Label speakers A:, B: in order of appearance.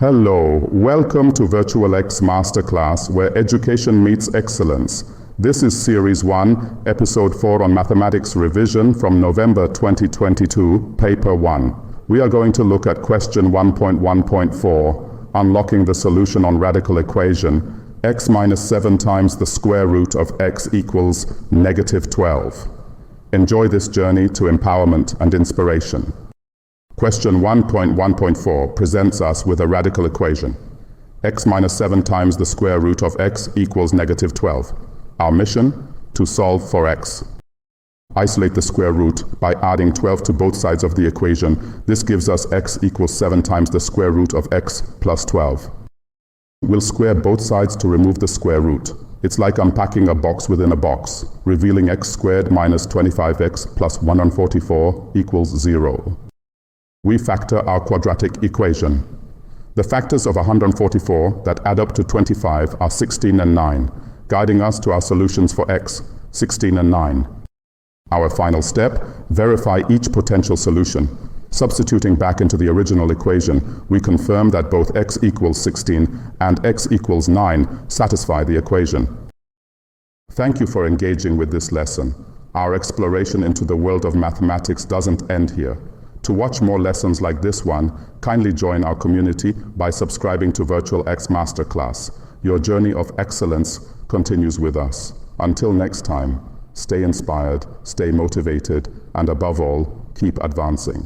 A: Hello, welcome to VirtualX MasterClass, where education meets excellence. This is Series 1, Episode 4 on Mathematics Revision from November 2022, Paper 1. We are going to look at Question 1.1.4, Unlocking the Solution on Radical Equation, x minus 7 times the square root of x equals negative 12. Enjoy this journey to empowerment and inspiration. Question 1.1.4 presents us with a radical equation. X minus 7 times the square root of x equals negative 12. Our mission? To solve for x. Isolate the square root by adding 12 to both sides of the equation. This gives us x equals 7 times the square root of x plus 12. We'll square both sides to remove the square root. It's like unpacking a box within a box, revealing x squared minus 25x plus 144 equals 0. We factor our quadratic equation. The factors of 144 that add up to 25 are 16 and 9, guiding us to our solutions for x, 16 and 9. Our final step, verify each potential solution. Substituting back into the original equation, we confirm that both x equals 16 and x equals 9 satisfy the equation. Thank you for engaging with this lesson. Our exploration into the world of mathematics doesn't end here. To watch more lessons like this one, kindly join our community by subscribing to VirtualX MasterClass. Your journey of excellence continues with us. Until next time, stay inspired, stay motivated, and above all, keep advancing.